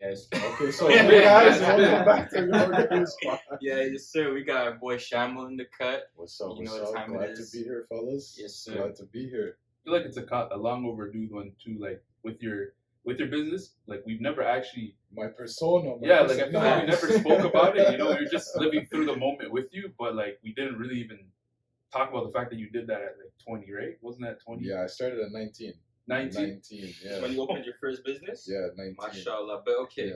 Yes. Okay, so hey guys, welcome back to your Games Pod. Yeah, yes, sir. We got our boy Shamil in the cut. What's up? You know What's what up? time it Glad to is. be here, fellas. Yes, sir. Glad to be here. I feel like it's a long overdue one too. Like with your business, like we've never actually. My persona. Yeah, like I feel like we never spoke about it. You know, we were just living through the moment with you, but like we didn't really even talk about the fact that you did that at like 20, right? Wasn't that 20? Yeah, I started at 19. 19? 19, yeah. When you opened your first business? Yeah, 19. Mashallah. But okay, Yeah.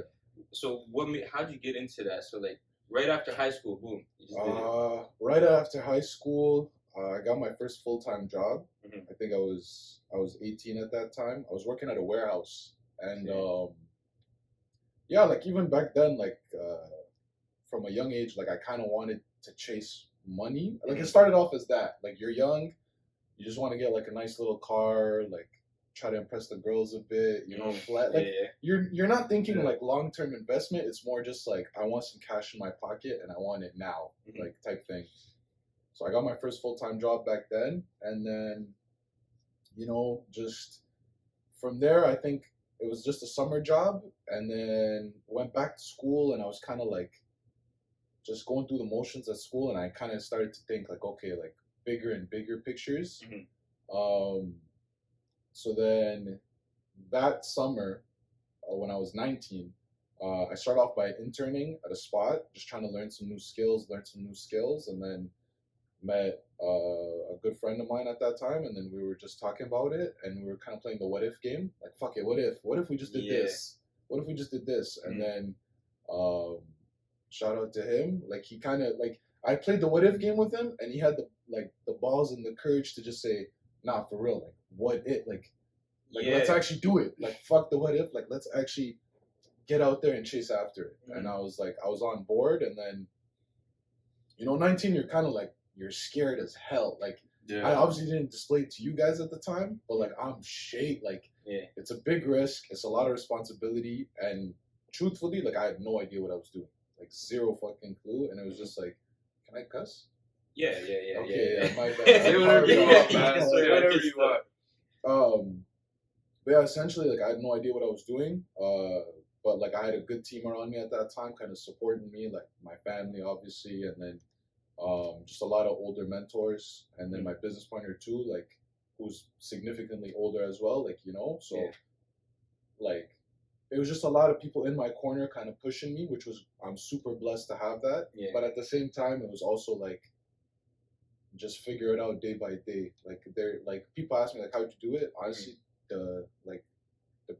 so how'd you get into that? So like right after high school, boom, you just did it. Right after high school, I got my first full-time job. Mhm. I think I was 18 at that time. I was working at a warehouse, and yeah, like even back then, like from a young age, like I kind of wanted to chase money. Like it started off as that. Like you're young, you just want to get like a nice little car, like try to impress the girls a bit, you know, flat. Like you're not thinking like long-term investment. It's more just like I want some cash in my pocket and I want it now, like type thing. So I got my first full-time job back then, and then, you know, just from there, I think it was just a summer job, and then went back to school, and I was kind of like just going through the motions at school, and I kind of started to think like, okay, like bigger and bigger pictures. So then that summer, when I was 19, I started off by interning at a spot, just trying to learn some new skills, and then met a good friend of mine at that time, and then we were just talking about it, and we were kind of playing the what if game. Like, fuck it, what if we just did this? What if we just did this? And then shout out to him. Like he kind of like I played the what if game with him, and he had the balls and the courage to just say, nah, for real, like what it like let's actually do it. Like fuck the what if, like let's actually get out there and chase after it. And I was on board, and then, you know, 19, you're kind of like, you're scared as hell. Like I obviously didn't display it to you guys at the time, but like I'm like it's a big risk, it's a lot of responsibility, and truthfully, like I had no idea what I was doing. Like zero fucking clue, and it was just like, can I cuss? Yeah. Okay, my bad. Say whatever you want, man. Say whatever you want. But yeah, essentially, like I had no idea what I was doing. But like I had a good team around me at that time, kind of supporting me, like my family, obviously, and then just a lot of older mentors, and then my business partner too, like who's significantly older as well, like, you know, so like it was just a lot of people in my corner kind of pushing me, which was, I'm super blessed to have that. But at the same time, it was also like, just figure it out day by day. Like they're like, people ask me like, how'd you do it? Honestly, the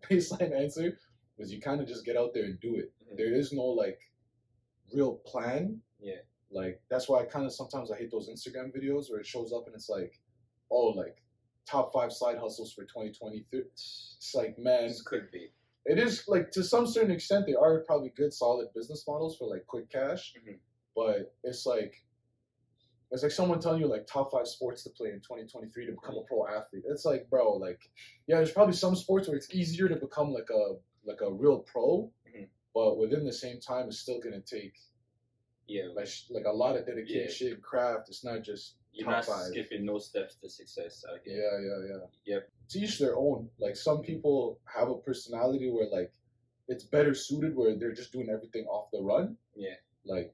baseline answer was you kind of just get out there and do it. There is no like real plan. Like that's why I kind of sometimes I hate those Instagram videos where it shows up and it's like, oh, like top 5 side hustles for 2023. It's like, man, This could be. It is like, to some certain extent, they are probably good, solid business models for like quick cash, but it's like someone telling you like top 5 sports to play in 2023 to become a pro athlete. It's like, bro, like, yeah, there's probably some sports where it's easier to become like a real pro, but within the same time, it's still gonna take like a lot of dedication, craft. It's not just you're not skipping no steps to success. Yeah. To each their own. Like some people have a personality where like it's better suited where they're just doing everything off the run. Like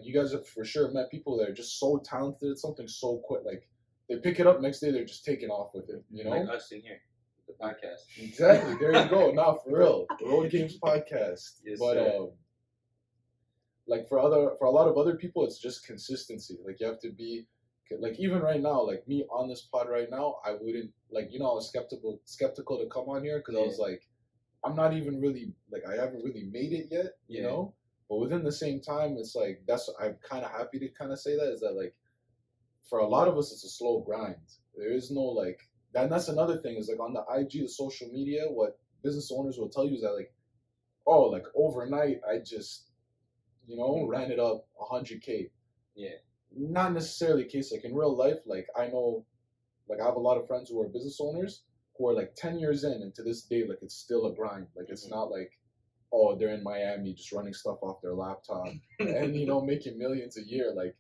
you guys have for sure met people that are just so talented at something so quick. Like they pick it up next day, they're just taking off with it. You know, like us in here, the podcast. Exactly. There you go. Now for real, Road Games podcast. Yes, but sir. Like for a lot of other people, it's just consistency. Like you have to be, like even right now, like me on this pod right now, I wouldn't like, you know, I was skeptical to come on here because I was like, I'm not even really like, I haven't really made it yet, you know. But within the same time, it's like I'm kind of happy to kind of say that, is that like for a lot of us, it's a slow grind. There is no like, and that's another thing is like on the IG, the social media, what business owners will tell you is that like, oh, like overnight, I just, you know, ran it up 100K. Not necessarily the case. Like in real life, like I know, like I have a lot of friends who are business owners who are like 10 years in, and to this day, like it's still a grind. Like it's not like, oh, they're in Miami just running stuff off their laptop and, you know, making millions a year. Like,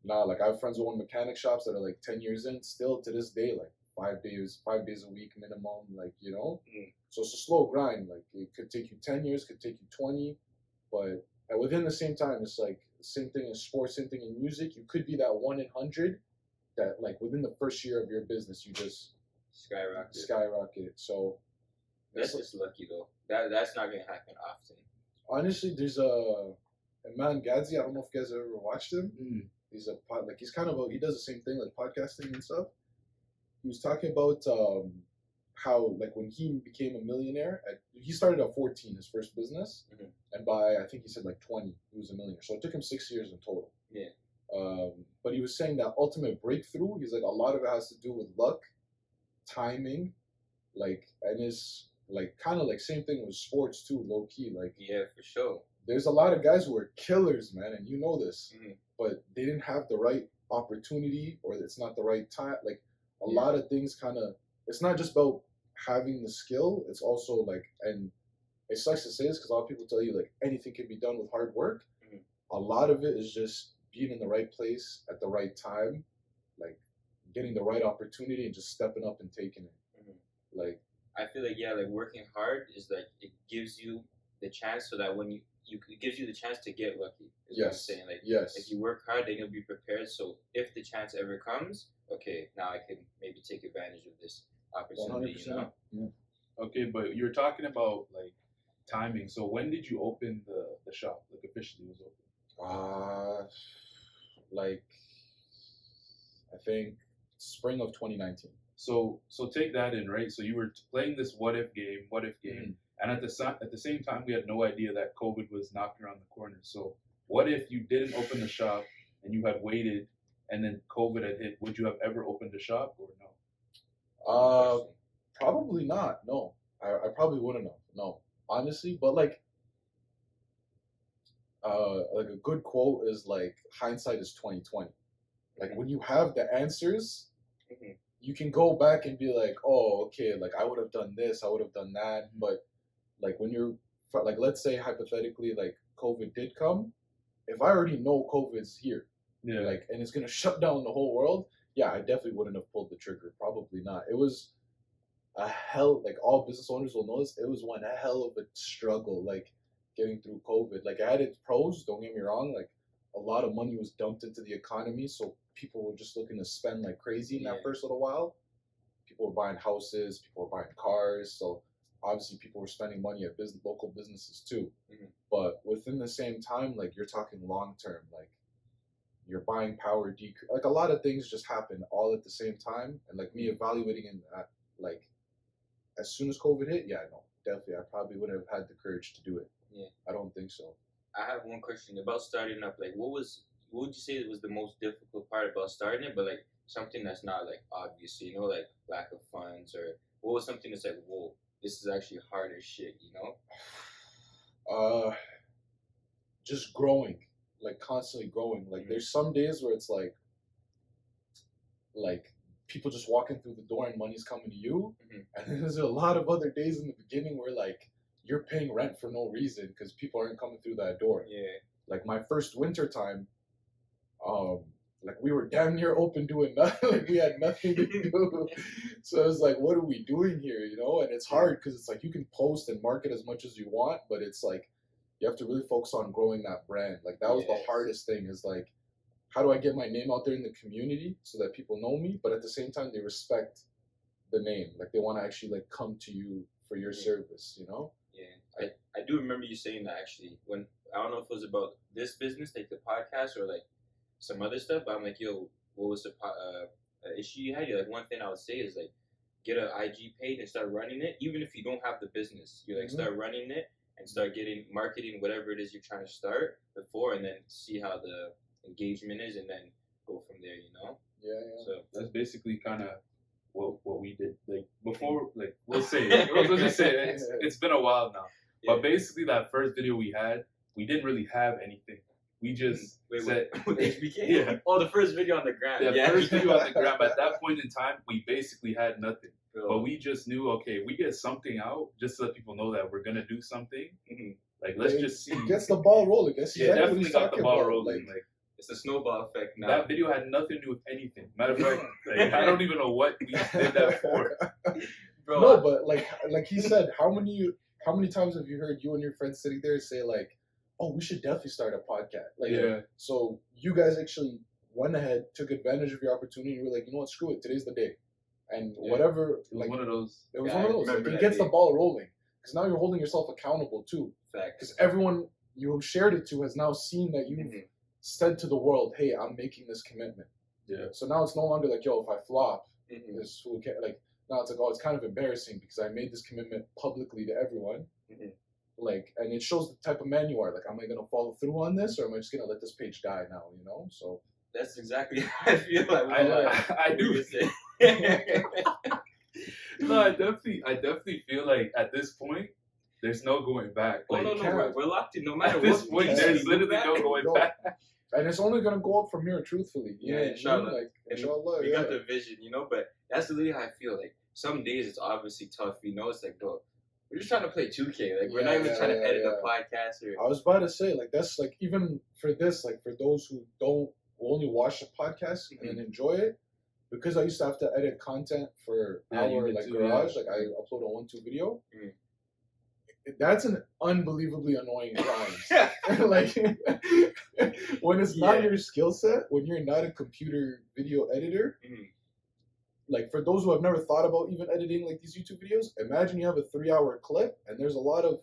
nah, like I have friends who own mechanic shops that are like 10 years in, still to this day, like 5 days a week minimum, like, you know. Mm. So it's a slow grind. Like it could take you 10 years, could take you 20, but within the same time, it's like same thing in sports, same thing in music. You could be that 1 in 100 that like within the first year of your business, you just skyrocket. So that's just lucky though. That's not gonna happen often. Honestly, there's a man Gadzi. I don't know if you guys have ever watched him. He's he does the same thing like podcasting and stuff. He was talking about how like when he became a millionaire, he started at 14 his first business, and by I think he said like 20 he was a millionaire. So it took him 6 years in total. Yeah. But he was saying that ultimate breakthrough, he's like a lot of it has to do with luck, timing, like, and it's like kind of like same thing with sports too, low key. Like yeah, for sure. There's a lot of guys who are killers, man, and you know this, but they didn't have the right opportunity or it's not the right time. Like a lot of things kind of, it's not just about having the skill. It's also like, and it sucks to say this because a lot of people tell you like anything can be done with hard work. A lot of it is just being in the right place at the right time, like getting the right opportunity and just stepping up and taking it. Like I feel like like working hard is like it gives you the chance so that when it gives you the chance to get lucky. Is what I'm saying. Like if you work hard, then you'll be prepared. So if the chance ever comes, okay, now I can maybe take advantage of this opportunity. 100%. You know? Yeah. Okay, but you're talking about like timing. So when did you open the shop? Like officially was open? Like I think spring of 2019. So take that in, right? So you were playing this what if game, and at the same time we had no idea that COVID was knocking around the corner. So what if you didn't open the shop and you had waited, and then COVID had hit? Would you have ever opened a shop or no? Probably not. No, I probably wouldn't have. No, honestly, but like a good quote is like hindsight is 2020. Like when you have the answers, you can go back and be like, oh, okay, like I would have done this, I would have done that. But like when you're like, let's say hypothetically, like COVID did come, if I already know COVID's here, like, and it's gonna shut down the whole world, I definitely wouldn't have pulled the trigger. Probably not. It was a hell, like all business owners will know this, it was one hell of a struggle, like getting through COVID. Like it had its pros, don't get me wrong, like a lot of money was dumped into the economy, so people were just looking to spend like crazy in that first little while. People were buying houses, people were buying cars, so obviously people were spending money at local businesses too. But within the same time, like you're talking long term, like your buying power decrease, like a lot of things just happen all at the same time, and like me evaluating in that, like as soon as COVID hit, no, definitely I probably wouldn't have had the courage to do it. I don't think so. I have one question about starting up. Like, what would you say was the most difficult part about starting it? But like something that's not like obvious, you know, like lack of funds, or what was something that's like, whoa, this is actually hard as shit, you know? Just growing, like constantly growing. Like there's some days where it's like people just walking through the door and money's coming to you, and then there's a lot of other days in the beginning where like you're paying rent for no reason because people aren't coming through that door. Like my first winter time, like we were damn near open doing nothing. Like we had nothing to do. So it was like, what are we doing here? You know? And it's hard because it's like you can post and market as much as you want, but it's like you have to really focus on growing that brand. Like that was the hardest thing, is like, how do I get my name out there in the community so that people know me, but at the same time they respect the name. Like they want to actually like come to you for your service, you know? I do remember you saying that actually, when I don't know if it was about this business, like the podcast, or like some other stuff, but I'm like, yo, what was the issue you had? You're like, one thing I would say is like, get an IG page and start running it, even if you don't have the business. You like start running it and start getting marketing whatever it is you're trying to start before, and then see how the engagement is, and then go from there. You know? So that's basically kind of what we did. Like before, like let's just say it's been a while now. But basically, that first video we had, we didn't really have anything. We just said HBK. Oh, the first video on the gram. First video on the gram. At that point in time, we basically had nothing. But we just knew, okay, we get something out just to let people know that we're gonna do something. Like let's just see. Gets the ball rolling. Definitely got the ball rolling. Like It's a snowball effect now. That video had nothing to do with anything. Matter of fact, like, I don't even know what we did that for. Bro, No, but like he said, how many times have you heard you and your friends sitting there say like, "Oh, we should definitely start a podcast." Like, Yeah. So you guys actually went ahead, took advantage of your opportunity. You were like, you know what, screw it, today's the day, and whatever. It was Like one of those. it was Yeah, one of I those. Like, remember it that gets day. the ball rolling because now you're holding yourself accountable too. Facts. Because everyone you shared it to has now seen that you've said to the world, "Hey, I'm making this commitment." Yeah. So now it's no longer like, "Yo, if I flop, Mhm. this who can like." Now it's like, oh, it's kind of embarrassing because I made this commitment publicly to everyone. Mhm. Like, and it shows the type of man you are. Like, am I gonna follow through on this, or am I just gonna let this page die now? You know. So That's exactly how I feel like. I do. No, I definitely feel like at this point, there's no going back. Oh Like, no, we're locked in. No matter at this what. point, we there's see, literally no back. going No. back. and it's only gonna go up from here, truthfully. You Yeah, know what I mean? inshallah. Like, And inshallah, we yeah. got the vision, you know, but that's literally how I feel. Like some days it's obviously tough, you know. It's like, dog, we're just trying to play 2K. Like we're not even trying to edit a podcast or. I was about to say, like, that's like even for this, like for those who only watch the podcast and then enjoy it, because I used to have to edit content for Yeah, you our did like too, garage, yeah. like I upload a 1-2 video. Mhm. That's an unbelievably annoying grind. Like when it's not your skill set, when you're not a computer video editor. Mhm. Like for those who have never thought about even editing like these YouTube videos, imagine you have a 3-hour clip and there's a lot of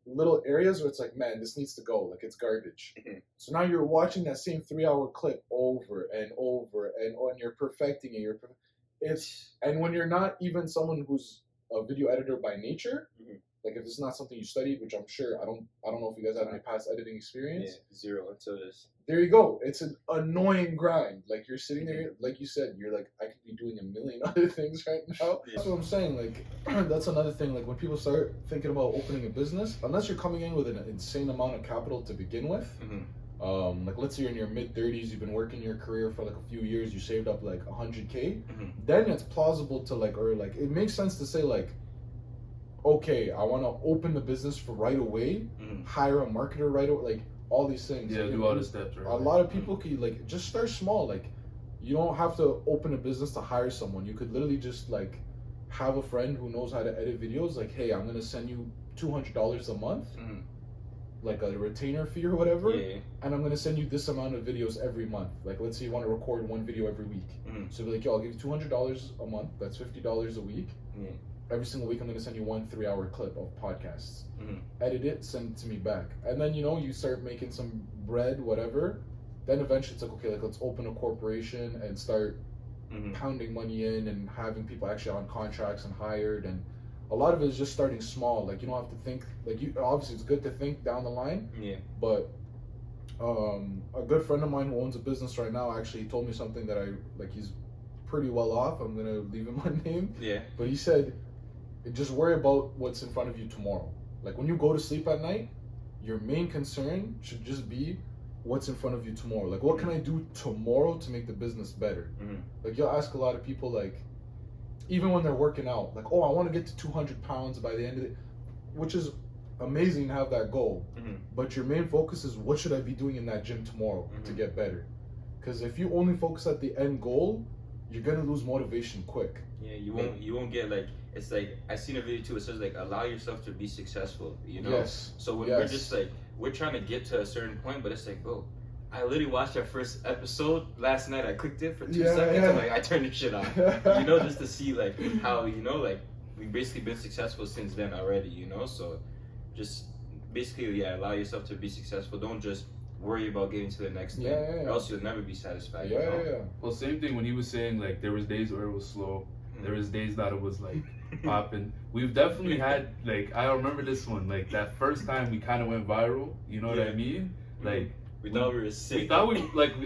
little areas where it's like, man, this needs to go, like it's garbage. Mhm. So now you're watching that same 3-hour clip over and over and you're perfecting it. And when you're not even someone who's a video editor by nature, Mhm. like if it's not something you studied, which I'm sure I don't know if you guys have any past editing experience. Yeah, zero until this. There you go. It's an annoying grind. Like you're sitting there, like you said, you're like, I could be doing a million other things right now. Yeah. That's what I'm saying. Like that's another thing. Like when people start thinking about opening a business, unless you're coming in with an insane amount of capital to begin with, like let's say you're in your mid-30s, you've been working your career for like a few years, you saved up like 100K, then it's plausible to like, or like it makes sense to say like, okay, I want to open the business for right away, hire a marketer right away, like all these things. Yeah, like, do all the steps right. A lot of people could like just start small. Like you don't have to open a business to hire someone. You could literally just like have a friend who knows how to edit videos. Like, hey, I'm gonna send you $200 a month, like a retainer fee or whatever, Yeah. and I'm gonna send you this amount of videos every month. Like, let's say you want to record one video every week. So be like, yo, I'll give you $200 a month. That's $50 a week. Yeah. Every single week, I'm gonna send you 1 3-hour clip of podcasts. Mhm. Edit it, send it to me back, and then you start making some bread, whatever. Then eventually, it's like, okay, like let's open a corporation and start pounding money in and having people actually on contracts and hired. And a lot of it is just starting small. Like you don't have to think like you. Obviously, it's good to think down the line. Yeah. But a good friend of mine who owns a business right now actually told me something that I like. He's pretty well off. I'm gonna leave him my name. Yeah. But he said, just worry about what's in front of you tomorrow. Like when you go to sleep at night, your main concern should just be what's in front of you tomorrow. Like what can I do tomorrow to make the business better? Like you'll ask a lot of people, like even when they're working out, like, oh, I want to get to 200 pounds by the end of it, which is amazing to have that goal. But your main focus is what should I be doing in that gym tomorrow to get better? Because if you only focus at the end goal, you're gonna lose motivation quick. Yeah, you won't get like, it's like I seen a video too. It says like allow yourself to be successful. You know. Yes. So when we're just like we're trying to get to a certain point, but it's like, bro, I literally watched our first episode last night. I clicked it for 2 seconds. And like I turned the shit on. You know, just to see like how like we've basically been successful since then already. You know, so just basically allow yourself to be successful. Don't just worry about getting to the next thing, or else you'll never be satisfied. You know? Well, same thing when he was saying like there was days where it was slow. There was days that it was like popping. We've definitely had like I remember this one like that first time we kind of went viral. You know what I mean? Like we thought we were sick. We thought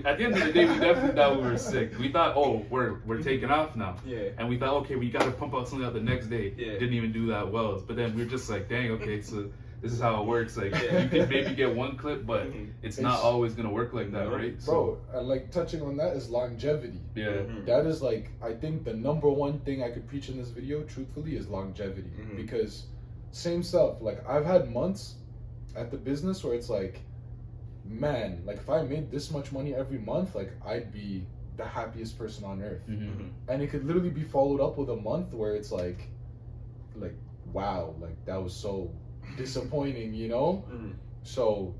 at the end of the day we definitely thought we were sick. We thought, oh, we're taking off now. Yeah. And we thought, okay, we got to pump out something out the next day. Yeah. Didn't even do that well. But then we were just like, dang, okay, so this is how it works. Like you can maybe get one clip, but it's not always gonna work like that, right? Bro, like touching on that is longevity. Yeah. That is like I think the number one thing I could preach in this video, truthfully, is longevity. Because same stuff. Like I've had months at the business where it's like, man, like if I made this much money every month, like I'd be the happiest person on earth. And it could literally be followed up with a month where it's like wow, like that was so disappointing, you know. So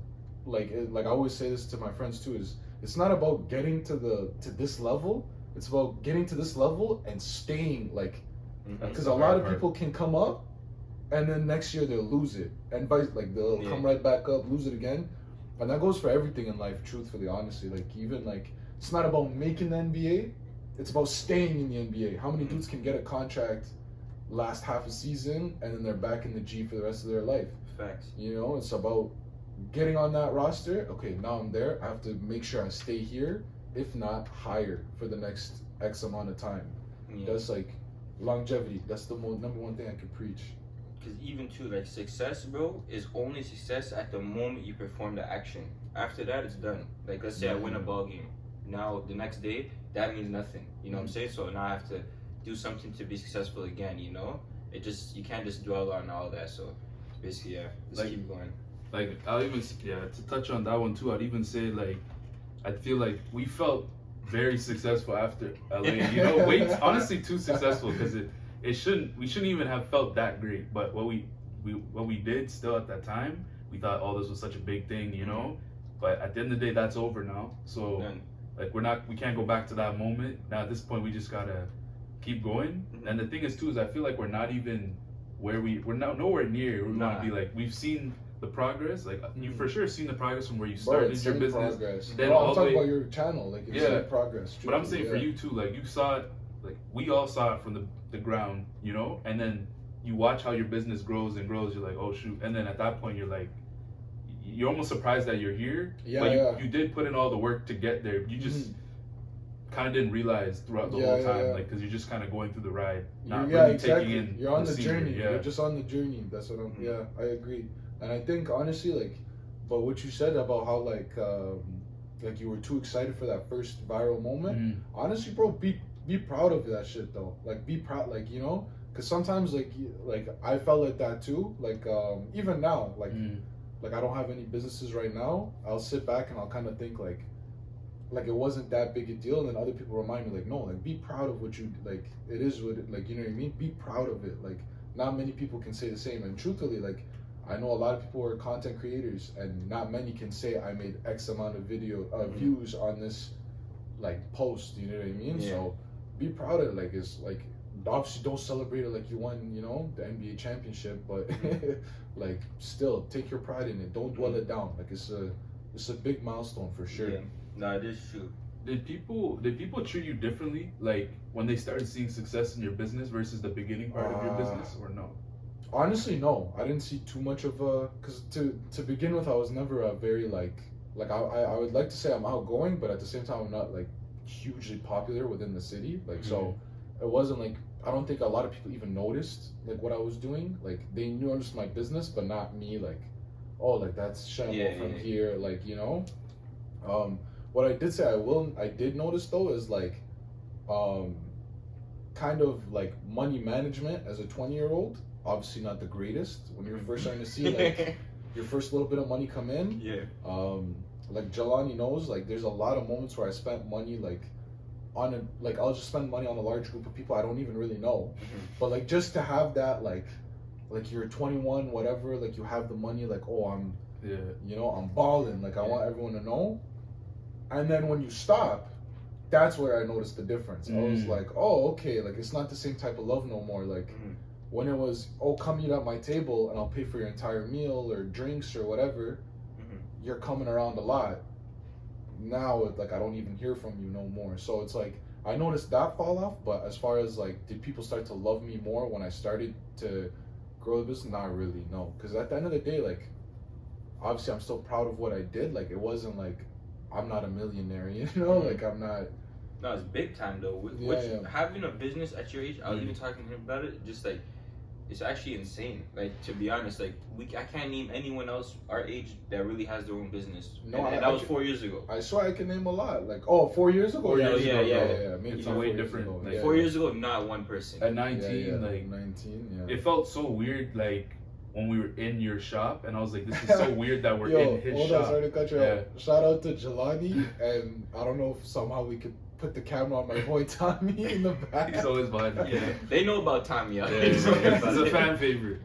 like I always say this to my friends too, is it's not about getting to this level, it's about getting to this level and staying, like, because a lot of people can come up and then next year they'll lose it, and they'll come right back up, lose it again. And that goes for everything in life, truthfully, honestly. Like, even like, it's not about making the NBA, it's about staying in the NBA. How many dudes can get a contract last half a season and then they're back in the G for the rest of their life? Facts. You know, it's about getting on that roster. Okay, now I'm there. I have to make sure I stay here, if not higher, for the next X amount of time. That's like longevity. That's the number one thing I can preach. Because even too, like, success, bro, is only success at the moment you perform the action. After that, it's done. Like, let's say I win a ball game. Now, the next day, that means nothing. You know what I'm saying? So now I have to do something to be successful again, you know? You can't just dwell on all that. So, basically, just keep going. Like, I'll even, to touch on that one too, I'd even say, like, I feel like we felt very successful after LA. You know, way honestly too successful, because we shouldn't even have felt that great. But what we did still at that time, we thought, oh, this was such a big thing, you know. But at the end of the day, that's over now. So like we can't go back to that moment. Now at this point, we just gotta keep going. And the thing is too, is I feel like we're not even we're not nowhere near where we want to be. Like, we've seen the progress, like you for sure seen the progress from where you started your business. Progress. Then I'm talking about your channel, like it's progress. But I'm saying for you too, like you saw it, like we all saw it from the ground, you know, and then you watch how your business grows and grows. You're like, oh shoot, and then at that point you're like, you're almost surprised that you're here. But you did put in all the work to get there. You just kind of didn't realize throughout the whole time, like, because you're just kind of going through the ride, not really taking in. You're on the journey. You're just on the journey. That's what I'm. Yeah, I agree. And I think honestly, like, but what you said about how like you were too excited for that first viral moment. Honestly, bro, be proud of that shit though. Like, be proud, like, you know, because sometimes like I felt like that too. Like even now, like I don't have any businesses right now. I'll sit back and I'll kind of think like it wasn't that big a deal, and then other people remind me like, no, like, be proud of what you, like, it is what it, like, you know what I mean. Be proud of it. Like, not many people can say the same. And truthfully, like, I know a lot of people are content creators, and not many can say I made X amount of views on this, like, post. You know what I mean? So be proud of it. Like, it's like, obviously don't celebrate it like you won, you know, the NBA championship, but like, still take your pride in it. Don't dwell it down. Like, it's a big milestone for sure. No, it is true. Did people treat you differently, like, when they started seeing success in your business versus the beginning part of your business, or no? Honestly, no. I didn't see too much of because to begin with, I was never a very like I would like to say I'm outgoing, but at the same time I'm not like hugely popular within the city. Like, so it wasn't like, I don't think a lot of people even noticed like what I was doing. Like, they knew just my business, but not me. Like, oh, like, that's Shamil from here. Like, you know. What I did say I did notice though is like, kind of like money management as a 20-year-old. Obviously not the greatest when you're first starting to see like your first little bit of money come in. Like Jelani knows, like, there's a lot of moments where I spent money like on I'll just spend money on a large group of people I don't even really know. But like, just to have that, like you're 21, whatever, like, you have the money, like, oh, I'm you know, I'm balling, like, I want everyone to know. And then when you stop, that's where I noticed the difference. I was like, oh, okay, like, it's not the same type of love no more. Like, when it was, oh, come eat at my table and I'll pay for your entire meal or drinks or whatever, you're coming around a lot. Now, it's like, I don't even hear from you no more. So it's like, I noticed that fall off, but as far as like, did people start to love me more when I started to grow the business? Not really, no. Because at the end of the day, like, obviously I'm still proud of what I did. Like, it wasn't like, I'm not a millionaire, you know? Like, I'm not. No, it's big time though. Having a business at your age, I was even talking to him about it, just like, it's actually insane. Like, to be honest, like, I can't name anyone else our age that really has their own business. No, and that was 4 years ago. I swear I can name a lot. Like, 4 years ago? Yeah. Maybe it's way different. Like, 4 years ago, not one person. At 19, like, 19, it felt so weird, like, when we were in your shop, and I was like, this is so weird that we're in his hold shop. on, sorry to cut you off. Shout out to Jelani, and I don't know if somehow we could put the camera on my boy Tommy in the back. He's always behind me. Yeah, they know about Tommy. He's a fan favorite.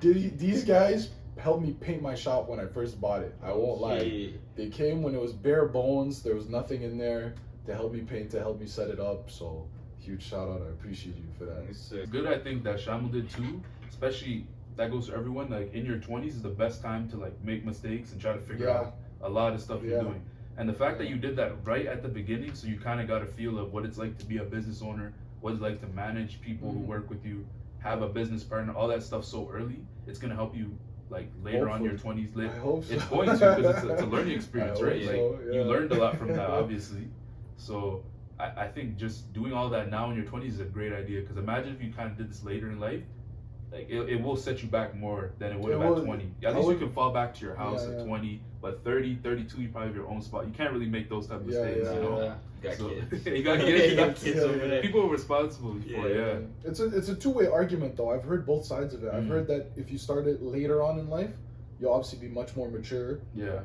These guys helped me paint my shop when I first bought it. I won't lie. They came when it was bare bones. There was nothing in there. To help me paint, to help me set it up. So huge shout out. I appreciate you for that. It's good. I think that Shamil did too. Especially that goes to everyone. Like in your 20s is the best time to like make mistakes and try to figure out a lot of stuff you're doing. And the fact that you did that right at the beginning, so you kind of got a feel of what it's like to be a business owner, what it's like to manage people who work with you, have a business partner, all that stuff so early. It's gonna help you like later on in your 20s. I hope so. It's going to because it's a learning experience, right? Like yeah. you learned a lot from that, obviously. So I think just doing all that now in your 20s is a great idea, because imagine if you kind of did this later in life, like it will set you back more than it would have at 20. At least you can fall back to your house at 20, but 30, 32, you probably have your own spot. You can't really make those type of mistakes, you know? You got kids. You got kids. You got kids over there. People are responsible for it, It's a two-way argument, though. I've heard both sides of it. I've heard that if you start it later on in life, you'll obviously be much more mature,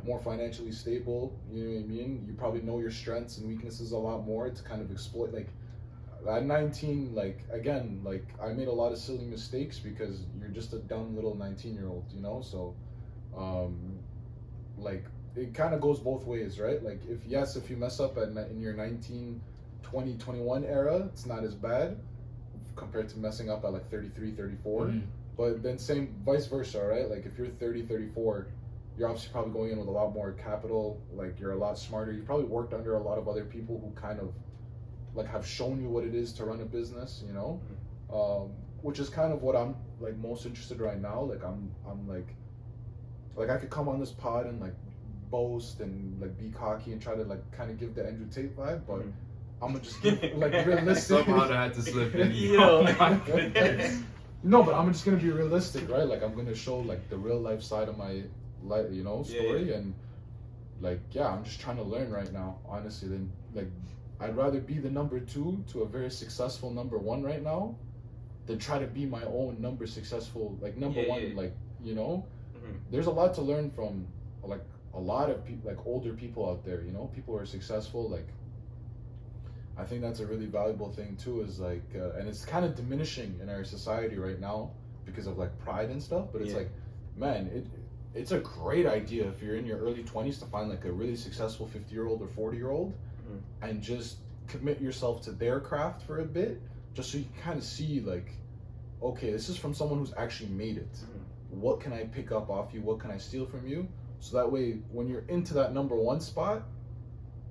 more financially stable. You know what I mean? You probably know your strengths and weaknesses a lot more to kind of exploit. Like at 19, like again, like I made a lot of silly mistakes because you're just a dumb little 19-year-old, you know. So, like it kind of goes both ways, right? Like if you mess up in your 19, 20, 21 era, it's not as bad compared to messing up at like 33, 34. But then same vice versa, right? Like if you're 30, 34, you're obviously probably going in with a lot more capital. Like you're a lot smarter. You probably worked under a lot of other people who kind of like have shown you what it is to run a business, you know? Which is kind of what I'm like most interested right now. Like I'm like I could come on this pod and like boast and like be cocky and try to like kind of give the Andrew Tate vibe, but I'm gonna just give like realistic. Somehow I had to slip in. No, but I'm just gonna be realistic, right? Like I'm gonna show like the real life side of my life, you know, story, and like I'm just trying to learn right now, honestly. Then like I'd rather be the number 2 to a very successful number 1 right now than try to be my own number successful like number 1. Like you know, there's a lot to learn from like a lot of people, like older people out there. You know, people who are successful. Like I think that's a really valuable thing too, is like and it's kind of diminishing in our society right now because of like pride and stuff, but it's like, man, it's a great idea if you're in your early 20s to find like a really successful 50-year-old or 40-year-old and just commit yourself to their craft for a bit, just so you can kind of see like, okay, this is from someone who's actually made it. What can I pick up off you? What can I steal from you? So that way when you're into that number 1 spot,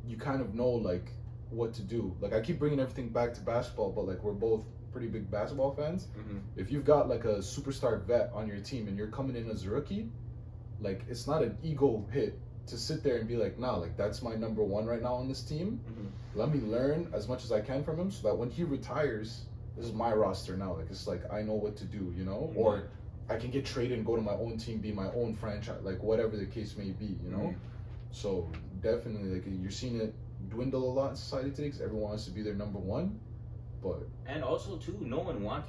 you kind of know like what to do. Like I keep bringing everything back to basketball, but like we're both pretty big basketball fans. If you've got like a superstar vet on your team and you're coming in as a rookie, like it's not an ego hit to sit there and be like, nah, like that's my number 1 right now on this team. Let me learn as much as I can from him so that when he retires, this is my roster now. Like it's like I know what to do, you know? Or I can get traded and go to my own team, be my own franchise, like whatever the case may be, you know? So definitely, like you're seeing it dwindle a lot in society today because everyone wants to be their number 1, but and also too, no one wants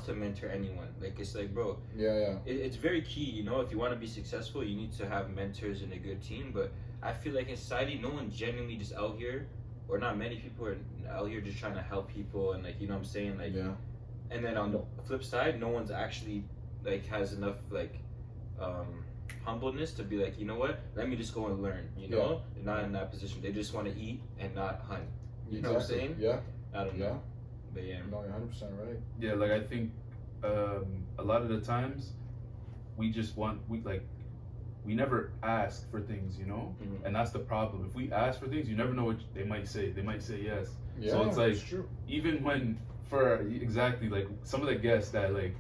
to mentor anyone. Like it's like, bro, it's very key, you know. If you want to be successful, you need to have mentors and a good team. But I feel like in society, no one genuinely just out here, or not many people are out here just trying to help people and like, you know what I'm saying, like and then on the flip side, no one's actually like has enough like humbleness to be like, you know what, let me just go and learn, you know. They're not in that position. They just want to eat and not hunt, you know what I'm saying. I don't know, but no, you're 100% right. Like I think a lot of the times we never ask for things, you know. And that's the problem. If we ask for things, you never know what they might say. They might say yes. So it's like, even when like some of the guests that like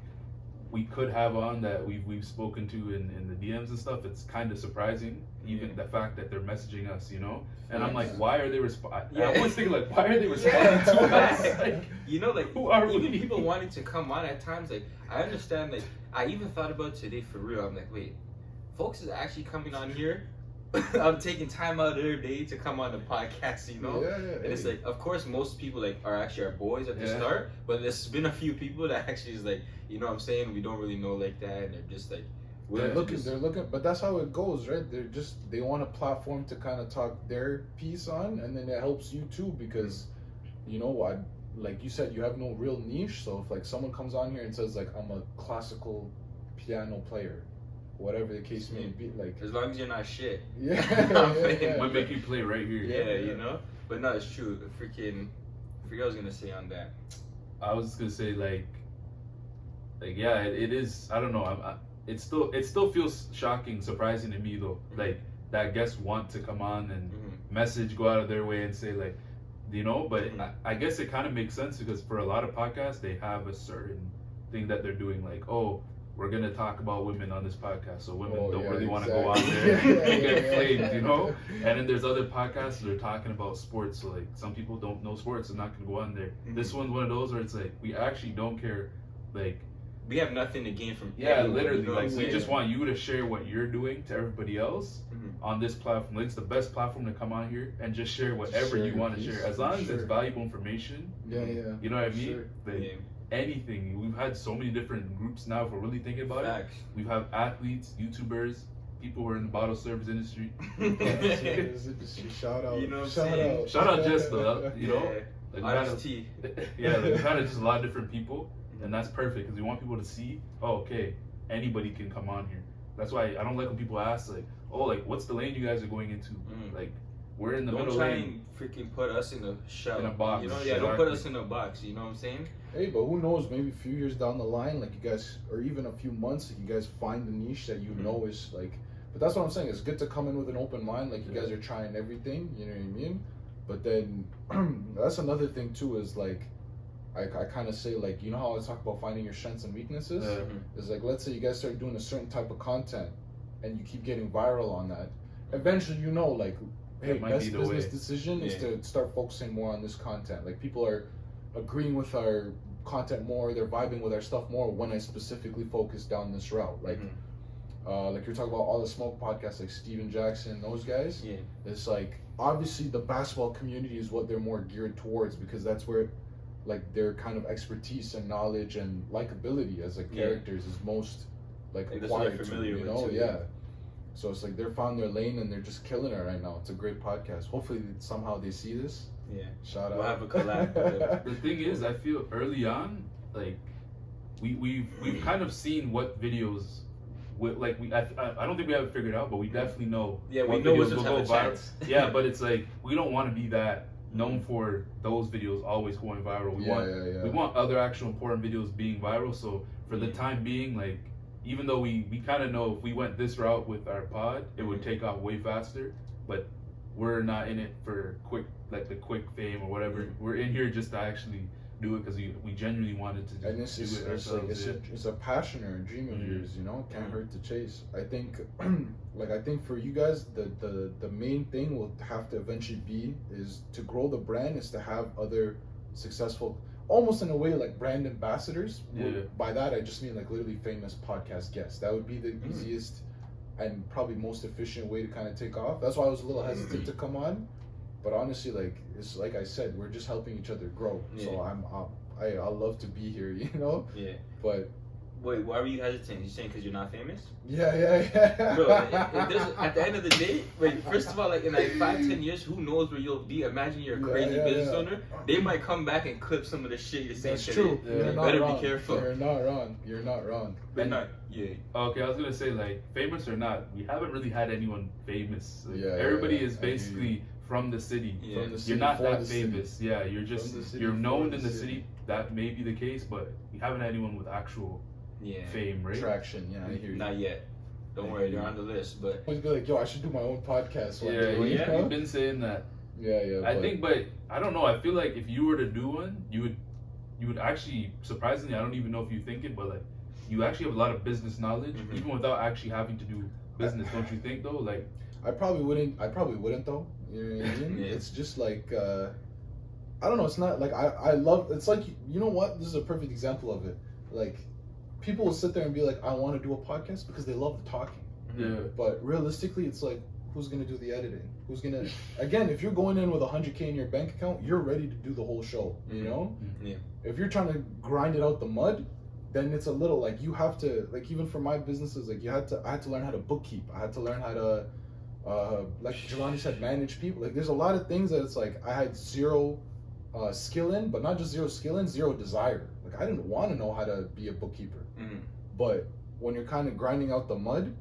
we could have on that we've spoken to in the DMs and stuff, it's kind of surprising, even the fact that they're messaging us, you know. And I'm like, why are they responding? I always think like, why are they responding to us? Like, you know, like who are even we? people wanting to come on at times. Like I understand. Like I even thought about today for real. I'm like, wait, folks is actually coming on here I'm taking time out of their day to come on the podcast, you know. Yeah, And it's like, of course, most people like are actually our boys at the Yeah. start, but there's been a few people that actually is like, you know what I'm saying, we don't really know like that, and they're just like, they're looking, but that's how it goes, right? They want a platform to kind of talk their piece on, and then it helps you too because, you know what, like you said, you have no real niche. So if like someone comes on here and says like I'm a classical piano player, whatever the case may be, like as long as you're not shit. Yeah, Might make you play right here. Yeah, you know. But no, it's true. I forget what I was gonna say on that. I was just gonna say like yeah, it is. I don't know. It still feels shocking, surprising to me though. Like that guests want to come on and message, go out of their way and say like, you know. But I guess it kind of makes sense because for a lot of podcasts they have a certain thing that they're doing. Like, oh, we're gonna talk about women on this podcast, so women don't really want to go out there and get flamed, you know. And then there's other podcasts that are talking about sports. So like some people don't know sports and not gonna go on there. This one's one of those where it's like we actually don't care, like. We have nothing to gain from anyone, literally. You know like we just want you to share what you're doing to everybody else on this platform. Like, it's the best platform to come on here and just share whatever you want to share, as long as it's valuable information. You know what I mean? Like, anything. We've had so many different groups now. If we're really thinking about it, we have athletes, YouTubers, people who are in the bottle service industry. Shout out. You know, shout out Jess though. You know, like we we've had just a lot of different people. And that's perfect because we want people to see, oh, okay, anybody can come on here. That's why I don't like when people ask, like, oh, like, what's the lane you guys are going into? Like, we're in the middle lane. Don't try and freaking put us in a shell. In a box. You know, don't put us in a box. You know what I'm saying? Hey, but who knows? Maybe a few years down the line, like you guys, or even a few months, like you guys find the niche that you know is like. But that's what I'm saying. It's good to come in with an open mind. Like you guys are trying everything. You know what I mean? But then that's another thing too. Is like. I kind of say, like, you know how I talk about finding your strengths and weaknesses? It's like, let's say you guys start doing a certain type of content and you keep getting viral on that. Eventually, you know, like, hey, best business decision is to start focusing more on this content. Like, people are agreeing with our content more, they're vibing with our stuff more when I specifically focus down this route. Like, like you're talking about all the smoke podcasts, like Steven Jackson, those guys. Yeah. It's like, obviously, the basketball community is what they're more geared towards because that's where like their kind of expertise and knowledge and likability as like characters is most like acquired to, you know, so it's like they're found their lane and they're just killing it right now. It's a great podcast. Hopefully somehow they see this. Shout out. We'll have a collab. The thing is, I feel early on, like we've kind of seen what videos like I don't think we have it figured out, but we definitely know we what know videos will go viral. Yeah, but it's like we don't want to be that known for those videos always going viral. We want other actual important videos being viral. So for the time being, like, even though we kind of know if we went this route with our pod, it would take off way faster. But we're not in it for the quick fame or whatever. We're in here just to actually do it because we genuinely wanted to and it's a passion or a dream of yours, you know. Can't hurt to chase. I think I think for you guys the main thing will have to eventually be is to grow the brand, is to have other successful, almost in a way like brand ambassadors. By that I just mean like literally famous podcast guests. That would be the easiest and probably most efficient way to kind of take off. That's why I was a little hesitant to come on. But honestly, like it's like I said, we're just helping each other grow. So I love to be here, you know. But wait, why were you hesitant? You saying because you're not famous? Yeah. Bro, at the end of the day, wait. First of all, like in like 5-10 years, who knows where you'll be? Imagine you're a crazy business owner. They might come back and clip some of the shit you're saying. That's true. You better be careful. You're not wrong. But not. Okay, I was gonna say, like, famous or not, we haven't really had anyone famous. Like, everybody everybody is basically from the city. You're not that famous. You're just you're known in the city. That may be the case, but we haven't had anyone with actual fame, right? Traction. I hear you. Not yet. Don't worry, they're on the list. But always be like, yo, I should do my own podcast one day. You've been saying that. I think, but I don't know. I feel like if you were to do one, you would actually, surprisingly, I don't even know if you think it, but like you actually have a lot of business knowledge, even without actually having to do business. Don't you think though? Like, I probably wouldn't though. You know what I mean? It's just like I don't know. It's not like I love. It's like, you know what? This is a perfect example of it. Like, people will sit there and be like, I want to do a podcast because they love the talking. But realistically, it's like, Who's gonna do the editing? Who's gonna again? If you're going in with $100K in your bank account, you're ready to do the whole show. You know. Yeah. If you're trying to grind it out the mud, then it's a little like you have to like even for my businesses like I had to learn how to bookkeep. I had to learn how to like Jelani said, manage people. Like there's a lot of things that it's like I had zero skill in, but not just zero skill in, zero desire. Like I didn't want to know how to be a bookkeeper. But when you're kind of grinding out the mud,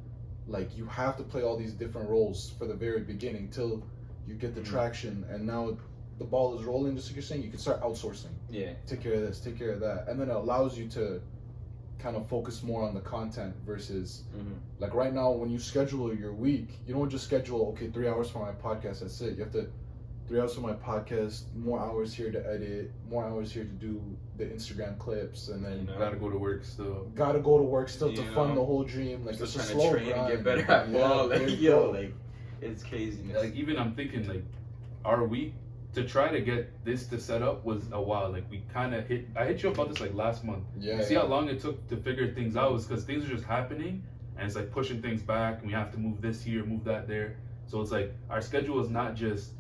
like you have to play all these different roles for the very beginning till you get the traction, and now the ball is rolling. Just like you're saying, you can start outsourcing. Yeah. Take care of this, take care of that, and then it allows you to kind of focus more on the content versus like right now when you schedule your week, you don't just schedule 3 hours for my podcast, that's it. You have to 3 hours for my podcast, more hours here to edit, more hours here to do the Instagram clips, and then gotta go to work still. Gotta go to work still to fund the whole dream. Like it's a slow grind. And get better at ball. Like yo, like it's craziness. Like even I'm thinking like our week to try to get this to set up was a while. Like we kind of I hit you up about this like last month. Yeah. See how long it took to figure things out was because things are just happening and it's like pushing things back and we have to move this here, move that there. So it's like our schedule is not just